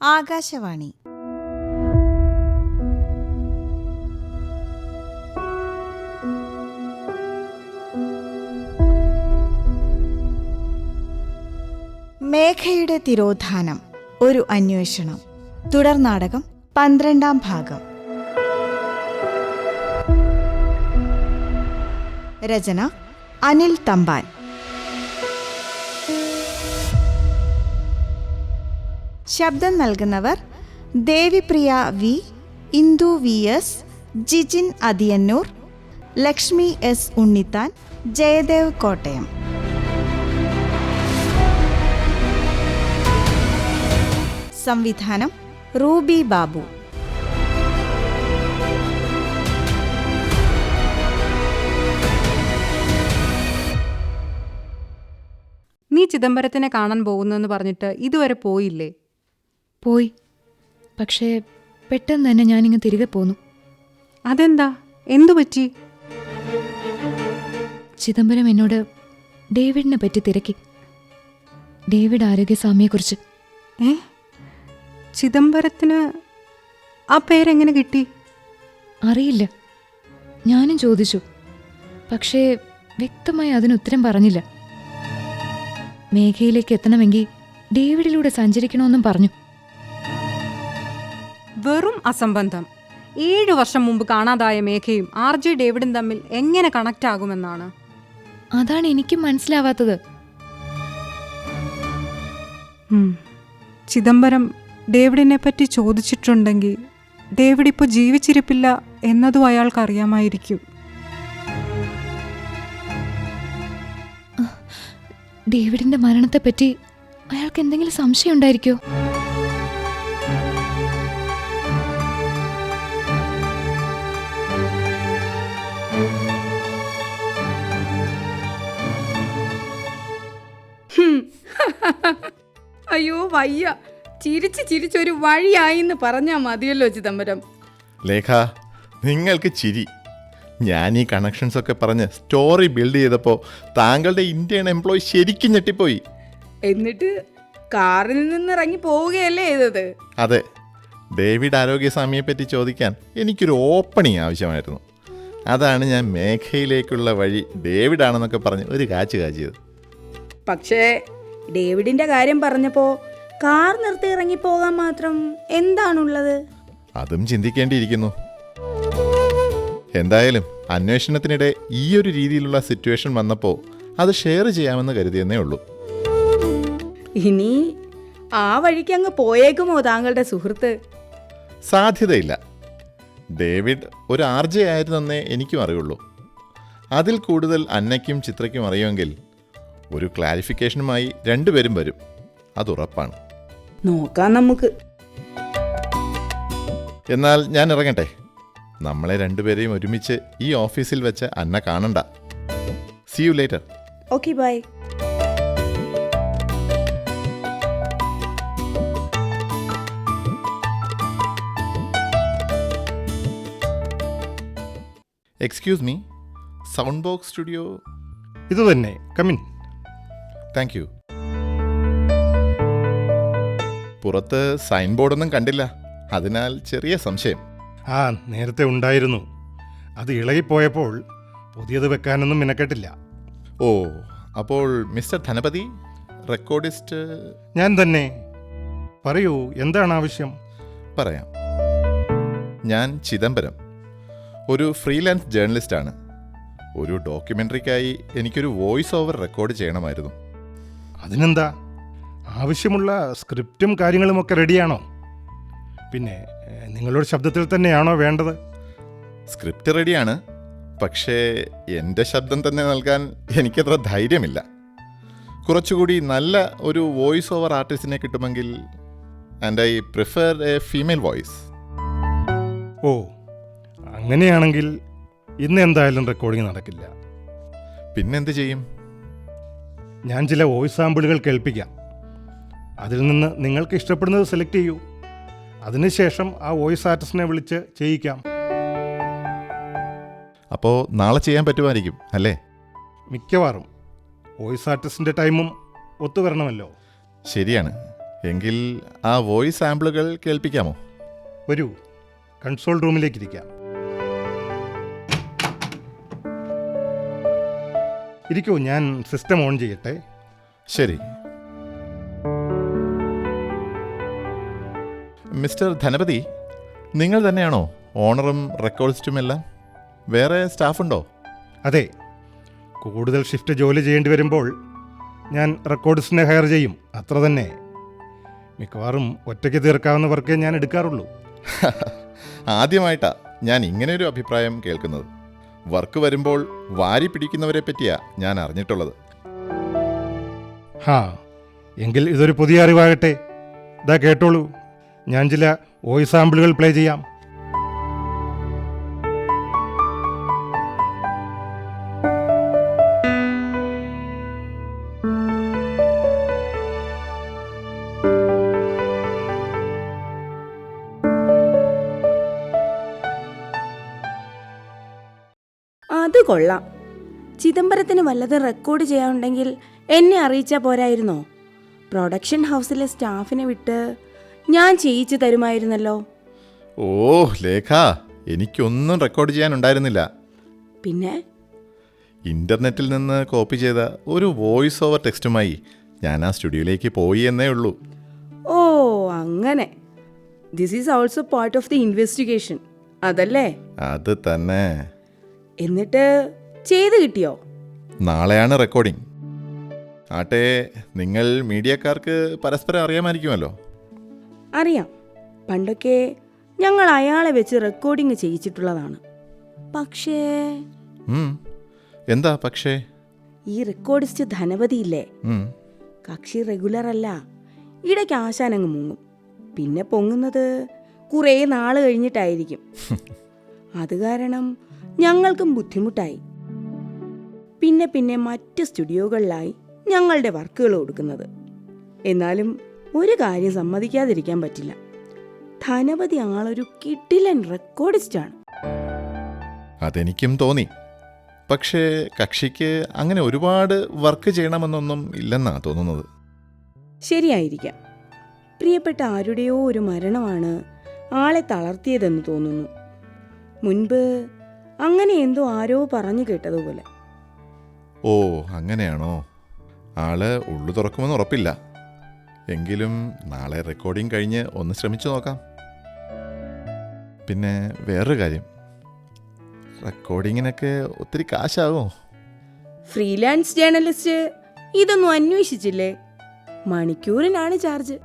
ആകാശവാണി. മേഘയുടെ തിരോധാനം, ഒരു അന്വേഷണം. തുടർ നാടകം 12-ാം ഭാഗം. രചന അനിൽ തമ്പാൻ. ശബ്ദം നൽകുന്നവർ Devipriya V, Indu V S, Jijin Athiyannoor, Lakshmi S Unnithan, Jayadev Kottayam. സംവിധാനം റൂബി ബാബു. നീ ചിദംബരത്തിനെ കാണാൻ പോകുന്നെന്ന് പറഞ്ഞിട്ട് ഇതുവരെ പോയില്ലേ? പോയി, പക്ഷേ പെട്ടെന്ന് തന്നെ ഞാനിങ്ങ് തിരികെ പോന്നു. അതെന്താ? എന്തു പറ്റി? ചിദംബരം എന്നോട് ഡേവിഡിനെ പറ്റി തിരക്കി. ഡേവിഡ് ആരോഗ്യസ്വാമിയെക്കുറിച്ച്. ചിദംബരത്തിന് ആ പേരെങ്ങനെ കിട്ടി? അറിയില്ല, ഞാനും ചോദിച്ചു, പക്ഷേ വ്യക്തമായി അതിനുത്തരം പറഞ്ഞില്ല. മേഘയിലേക്ക് എത്തണമെങ്കിൽ ഡേവിഡിലൂടെ സഞ്ചരിക്കണമെന്നും പറഞ്ഞു. വെറും അസംബന്ധം. 7 വർഷം മുമ്പ് കാണാതായ മേഘയും RJ ഡേവിഡും തമ്മിൽ എങ്ങനെ കണക്റ്റ് ആകുമെന്നാണ്. അതാണ് എനിക്കും മനസ്സിലാവാത്തത്. ചിദംബരം ഡേവിഡിനെ പറ്റി ചോദിച്ചിട്ടുണ്ടെങ്കിൽ ഡേവിഡ് ഇപ്പോൾ ജീവിച്ചിരിപ്പില്ല എന്നതും അയാൾക്കറിയാമായിരിക്കും. ഡേവിഡിന്റെ മരണത്തെപ്പറ്റി അയാൾക്ക് എന്തെങ്കിലും സംശയം ഉണ്ടായിരിക്കോ? അയ്യോ വയ്യ, ചിരിച്ച് ചിരിച്ചൊരു വഴിയായിന്ന് പറഞ്ഞാ മതിയല്ലോ ചിദംബരം. ലേഖ, നിങ്ങൾക്ക് ചിരി. ഞാൻ ഈ കണക്ഷൻസ് ഒക്കെ പറഞ്ഞ് സ്റ്റോറി ബിൽഡ് ചെയ്തപ്പോൾ താങ്കളുടെ ഇന്ത്യൻ എംപ്ലോയി ശരിക്കും ഞെട്ടിപ്പോയി. എന്നിട്ട് കാറിൽ നിന്ന് ഇറങ്ങി പോവുകയല്ലേ ചെയ്തത്? അതെ, ഡേവിഡ് ആരോഗ്യസ്വാമിയെ പറ്റി ചോദിക്കാൻ എനിക്കൊരു ഓപ്പണിങ് ആവശ്യമായിരുന്നു. അതാണ് ഞാൻ മേഘയിലേക്കുള്ള വഴി ഡേവിഡ് ആണെന്നൊക്കെ പറഞ്ഞ് ഒരു കാച്ചിയത്. പക്ഷേ ഡേവിഡിന്റെ കാര്യം പറഞ്ഞപ്പോ കാർ നിർത്തി ഇറങ്ങി പോകാൻ മാത്രം എന്താണുള്ളത്? അതും ചിന്തിക്കേണ്ടിയിരിക്കുന്നു. എന്തായാലും അന്വേഷണത്തിനിടെ ഈ ഒരു രീതിയിലുള്ള സിറ്റുവേഷൻ വന്നപ്പോൾ അത് ഷെയർ ചെയ്യാമെന്ന് കരുതിയെന്നേ ഉള്ളൂ. ഇനി ആ വഴിക്ക് അങ്ങ് പോയേക്കുമോ താങ്കളുടെ സുഹൃത്ത്? സാധ്യതയില്ല. ഡേവിഡ് ഒരു RJ ആയിരുന്നെന്നേ എനിക്കും അറിയുള്ളൂ. അതിൽ കൂടുതൽ അന്നയ്ക്കും ചിത്രയ്ക്കും അറിയുമെങ്കിൽ ഒരു ക്ലാരിഫിക്കേഷനുമായി രണ്ടുപേരും വരും, അതുറപ്പാണ്. നോക്കാം നമുക്ക്. എന്നാൽ ഞാൻ ഇറങ്ങട്ടെ. നമ്മളെ രണ്ടുപേരെയും ഒരുമിച്ച് ഈ ഓഫീസിൽ വെച്ച് അന്ന കാണണ്ട. See you later. Okay, bye. Excuse me, sound box studio? ഇത് തന്നെ, കമിൻ. Thank you. പുറത്ത് സൈൻ ബോർഡൊന്നും കണ്ടില്ല, അതിനാൽ ചെറിയ സംശയം. ആ, നേരത്തെ ഉണ്ടായിരുന്നു. അത് ഇളകിപ്പോയപ്പോൾ പുതിയത് വെക്കാനൊന്നും മിനക്കെട്ടില്ല. ഓ, അപ്പോൾ മിസ്റ്റർ ധനപതി, റെക്കോർഡിസ്റ്റ്? ഞാൻ തന്നെ. പറയൂ, എന്താണ് ആവശ്യം? പറയാം. ഞാൻ ചിദംബരം, ഒരു ഫ്രീലാൻസ് ജേർണലിസ്റ്റാണ്. ഒരു ഡോക്യുമെൻ്ററിക്കായി എനിക്കൊരു വോയിസ് ഓവർ റെക്കോർഡ് ചെയ്യണമായിരുന്നു. അതിനെന്താ, ആവശ്യമുള്ള സ്ക്രിപ്റ്റും കാര്യങ്ങളുമൊക്കെ റെഡിയാണോ? പിന്നെ നിങ്ങളുടെ ശബ്ദത്തിൽ തന്നെയാണോ വേണ്ടത്? സ്ക്രിപ്റ്റ് റെഡിയാണ്, പക്ഷേ എൻ്റെ ശബ്ദം തന്നെ നൽകാൻ എനിക്കത്ര ധൈര്യമില്ല. കുറച്ചുകൂടി നല്ല ഒരു വോയിസ് ഓവർ ആർട്ടിസ്റ്റിനെ കിട്ടുമെങ്കിൽ. And I prefer a female voice. ഓ, അങ്ങനെയാണെങ്കിൽ ഇന്ന് എന്തായാലും റെക്കോർഡിംഗ് നടക്കില്ല. പിന്നെന്ത് ചെയ്യും? ഞാൻ ചില വോയിസ് സാമ്പിളുകൾ കേൾപ്പിക്കാം. അതിൽ നിന്ന് നിങ്ങൾക്ക് ഇഷ്ടപ്പെടുന്നത് സെലക്ട് ചെയ്യൂ. അതിനുശേഷം ആ വോയിസ് ആർട്ടിസ്റ്റിനെ വിളിച്ച് ചെയ്യിക്കാം. അപ്പോൾ നാളെ ചെയ്യാൻ പറ്റുമായിരിക്കും അല്ലേ? മിക്കവാറും. വോയിസ് ആർട്ടിസ്റ്റിൻ്റെ ടൈമും ഒത്തുവരണമല്ലോ. ശരിയാണ്. എങ്കിൽ ആ വോയിസ് സാമ്പിളുകൾ കേൾപ്പിക്കാമോ? വരൂ, കൺസോൾ റൂമിലേക്ക് ഇരിക്കാം. ഇരിക്കൂ, ഞാൻ സിസ്റ്റം ഓൺ ചെയ്യട്ടെ. ശരി. മിസ്റ്റർ ധനപതി, നിങ്ങൾ തന്നെയാണോ ഓണറും റെക്കോർഡ്സ്റ്റും എല്ലാം? വേറെ സ്റ്റാഫുണ്ടോ? അതെ, കൂടുതൽ ഷിഫ്റ്റ് ജോലി ചെയ്യേണ്ടി വരുമ്പോൾ ഞാൻ റെക്കോർഡ്സിനെ ഹയർ ചെയ്യും, അത്ര തന്നെ. മിക്കവാറും ഒറ്റയ്ക്ക് തീർക്കാവുന്ന വർക്കേ ഞാൻ എടുക്കാറുള്ളൂ. ആദ്യമായിട്ടാ ഞാൻ ഇങ്ങനെയൊരു അഭിപ്രായം കേൾക്കുന്നത്. വർക്ക് വരുമ്പോൾ വാരി പിടിക്കുന്നവരെ പറ്റിയാ ഞാൻ അറിഞ്ഞിട്ടുള്ളത്. ഹാ, എങ്കിൽ ഇതൊരു പുതിയ അറിവാകട്ടെ. ഇതാ കേട്ടോളൂ, ഞാൻ ചില വോയിസ് സാമ്പിളുകൾ പ്ലേ ചെയ്യാം. അത് കൊള്ളാം. ചിദംബരത്തിന് വല്ലതും റെക്കോർഡ് ചെയ്യാനുണ്ടെങ്കിൽ എന്നെ അറിയിച്ചാൽ പോരായിരുന്നോ? പ്രൊഡക്ഷൻ ഹൗസിലെ സ്റ്റാഫിനെ വിട്ട് ഞാൻ ചെയ്യിച്ചു തരുമായിരുന്നല്ലോ. ഓ ലേഖ, എനിക്കൊന്നും റെക്കോർഡ് ചെയ്യാനുണ്ടായിരുന്നില്ല. പിന്നെ ഇൻ്റർനെറ്റിൽ നിന്ന് കോപ്പി ചെയ്ത ഒരു വോയിസ് ഓവർ ടെക്സ്റ്റുമായി ഞാൻ ആ സ്റ്റുഡിയോയിലേക്ക് പോയി എന്നേ ഉള്ളൂ. ഓ അങ്ങനെ. This is also part of the investigation, അതല്ലേ? അത് തന്നെ. എന്നിട്ട് ചെയ്ത് കിട്ടിയോ? നാളെയാണ് റെക്കോർഡിംഗ്. ആട്ടെ, നിങ്ങൾ മീഡിയക്കാർക്ക് പരസ്പരം അറിയാമായിരിക്കുമല്ലോ. അറിയാം. പണ്ടൊക്കെ ഞങ്ങൾ അയാളെ വെച്ച് റെക്കോർഡിംഗ് ചെയ്യിച്ചിട്ടുള്ളതാണ്. പക്ഷേ എന്താ പക്ഷേ? ഈ റെക്കോർഡിസ്റ്റ് ധനപതിയില്ലേ, കക്ഷി റെഗുലർ അല്ല. ഇടയ്ക്ക് ആശാനങ്ങ് മുങ്ങും. പിന്നെ പൊങ്ങുന്നത് കുറേ നാള് കഴിഞ്ഞിട്ടായിരിക്കും. അത് കാരണം ഞങ്ങൾക്കും ബുദ്ധിമുട്ടായി. പിന്നെ പിന്നെ മറ്റ് സ്റ്റുഡിയോകളിലായി ഞങ്ങളുടെ വർക്കുകൾ കൊടുക്കുന്നത്. എന്നാലും ഒരു കാര്യം സമ്മതിക്കാതിരിക്കാൻ പറ്റില്ല, ധനപതി ആളൊരു കിടിലൻ റെക്കോർഡിസ്റ്റാണ്. അതെനിക്കും തോന്നി. പക്ഷേ കക്ഷിക്ക് അങ്ങനെ ഒരുപാട് വർക്ക് ചെയ്യണമെന്നൊന്നും ഇല്ലെന്നാ തോന്നുന്നത്. ശരിയായിരിക്കാം. പ്രിയപ്പെട്ട ആരുടെയോ ഒരു മരണമാണ് ആളെ തളർത്തിയതെന്ന് തോന്നുന്നു. മുൻപ് അങ്ങനെ എന്തോ ആരോ പറഞ്ഞു കേട്ടതുപോലെ. ഓ അങ്ങനെയാണോ? ആള് ഉള്ളു തുറക്കുമെന്ന് ഉറപ്പില്ല. എങ്കിലും നാളെ റെക്കോർഡിംഗ് കഴിഞ്ഞ് ഒന്ന് ശ്രമിച്ചു നോക്കാം. പിന്നെ വേറൊരു കാര്യം, റെക്കോർഡിങ്ങിനൊക്കെ ഒത്തിരി കാശാവോ? ഫ്രീലാൻസ് ജേർണലിസ്റ്റ് ഇതൊന്നും അന്വേഷിച്ചില്ലേ? മണിക്കൂറിനാണ് ചാർജ്.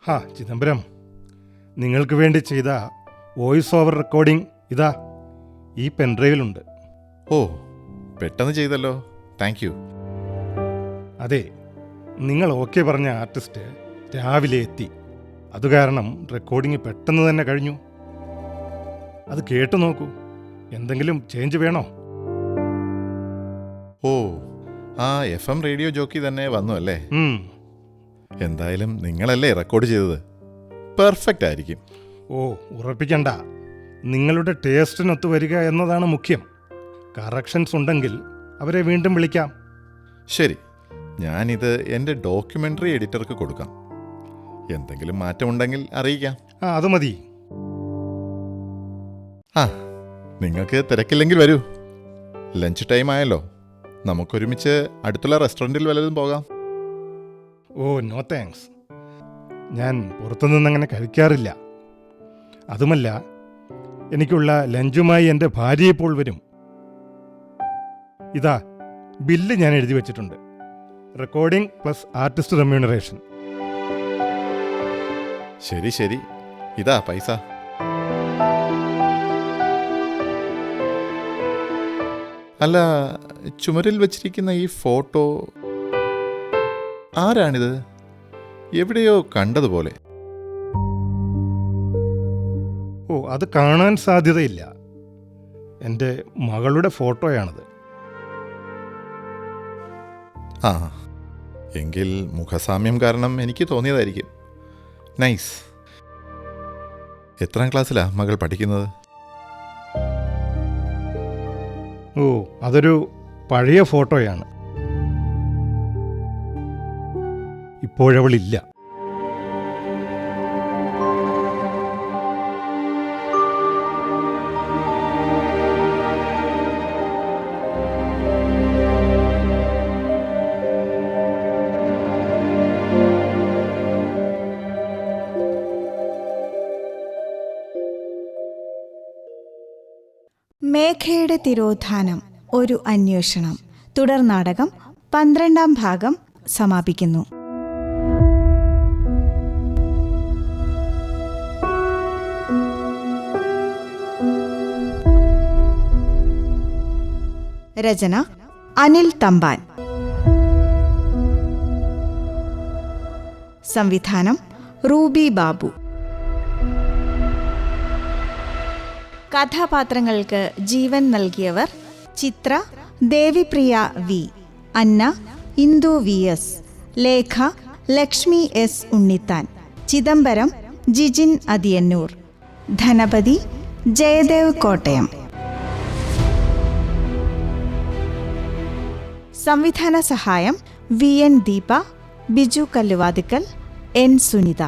ഹാ ചിദംബരം, നിങ്ങൾക്ക് വേണ്ടി ചെയ്ത വോയിസ് ഓവർ റെക്കോർഡിംഗ് ഇതാ ഈ പെൻഡ്രൈവിലുണ്ട്. ഓ പെട്ടെന്ന് ചെയ്തല്ലോ, താങ്ക് യു. അതെ, നിങ്ങൾ ഓക്കെ പറഞ്ഞ ആർട്ടിസ്റ്റ് രാവിലെ എത്തി. അതുകാരണം റെക്കോർഡിംഗ് പെട്ടെന്ന് തന്നെ കഴിഞ്ഞു. അത് കേട്ടു നോക്കൂ, എന്തെങ്കിലും ചേഞ്ച് വേണോ? ഓ ആ FM റേഡിയോ ജോക്കി തന്നെ വന്നു അല്ലേ? എന്തായാലും നിങ്ങളല്ലേ റെക്കോർഡ് ചെയ്തത്, പെർഫെക്റ്റ് ആയിരിക്കും. ഓ ഉറപ്പിക്കണ്ട, നിങ്ങളുടെ ടേസ്റ്റിനൊത്ത് വരിക എന്നതാണ് മുഖ്യം. കറക്ഷൻസ് ഉണ്ടെങ്കിൽ അവരെ വീണ്ടും വിളിക്കാം. ശരി, ഞാനിത് എൻ്റെ ഡോക്യുമെൻ്ററി എഡിറ്റർക്ക് കൊടുക്കാം. എന്തെങ്കിലും മാറ്റമുണ്ടെങ്കിൽ അറിയിക്കാം. അത് മതി. ആ നിങ്ങൾക്ക് തിരക്കില്ലെങ്കിൽ വരൂ. ലഞ്ച് ടൈം ആയല്ലോ, നമുക്കൊരുമിച്ച് അടുത്തുള്ള റെസ്റ്റോറൻറ്റിൽ വല്ലതും പോകാം. ഓ നോ താങ്ക്സ്, ഞാൻ പുറത്തുനിന്നങ്ങനെ കഴിക്കാറില്ല. അതുമല്ല, എനിക്കുള്ള ലഞ്ചുമായി എൻ്റെ ഭാര്യ ഇപ്പോൾ വരും. ഇതാ ബില്ല് ഞാൻ എഴുതി വച്ചിട്ടുണ്ട്. Recording plus artist remuneration. ശരി ശരി, ഇതാ പൈസ. അല്ല, ചുമരിൽ വച്ചിരിക്കുന്ന ഈ ഫോട്ടോ ആരാണിത്? എവിടെയോ കണ്ടതുപോലെ. ഓ അത് കാണാൻ സാധ്യതയില്ല, എൻ്റെ മകളുടെ ഫോട്ടോയാണത്. ആ എങ്കിൽ മുഖസാമ്യം കാരണം എനിക്ക് തോന്നിയതായിരിക്കും. നൈസ്. എത്രാം ക്ലാസ്സിലാണ് മകൾ പഠിക്കുന്നത്? ഓ, അതൊരു പഴയ ഫോട്ടോയാണ്. ഇപ്പോഴവളില്ല. മേഘയുടെ തിരോധാനം ഒരു അന്വേഷണം തുടർ നാടകം 12ാം ഭാഗം സമാപിക്കുന്നു. രചന അനിൽ തമ്പാൻ. സംവിധാനം റൂബി ബാബു. കഥാപാത്രങ്ങൾക്ക് ജീവൻ നൽകിയവർ: Chithra Devipriya V, Anna Indu V S, Lekha Lakshmi S Unnithan, Chidambaram Jijin Athiyannoor, Dhanapathi Jayadev Kottayam. സംവിധാന സഹായം V N Deepa, Biju Kalluvathukkal, N Sunitha.